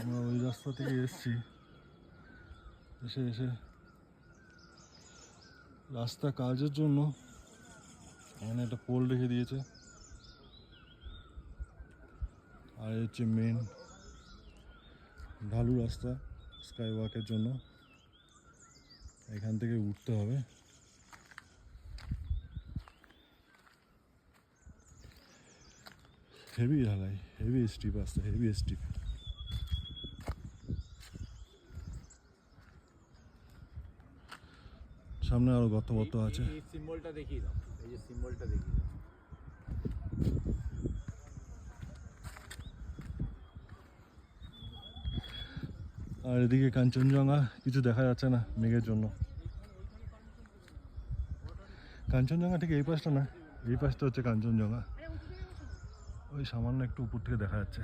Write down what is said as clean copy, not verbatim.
আমরা ওই রাস্তা থেকে এসছি, এসে এসে রাস্তা কাজের জন্য এখানে একটা পোল রেখে দিয়েছে, আর হচ্ছে মেন ঢালু রাস্তা স্কাই ওয়াকের জন্য। এখান থেকে উঠতে হবে। হেভি ঢালাই, হেভি স্টিপ রাস্তা, হেভি স্টিপ। সামনে আরো গর্ত আছে। এই সিম্বলটা দেখিয়ে দাও, এই যে সিম্বলটা দেখিয়ে দাও। আর এদিকে কাঞ্চনজঙ্ঘা কিছু দেখা যাচ্ছে না মেঘের জন্য। কাঞ্চনজঙ্ঘা ঠিক এই পাশটা না, এই পাশটা হচ্ছে কাঞ্চনজঙ্ঘা। ওই সামান্য একটু উপর থেকে দেখা যাচ্ছে।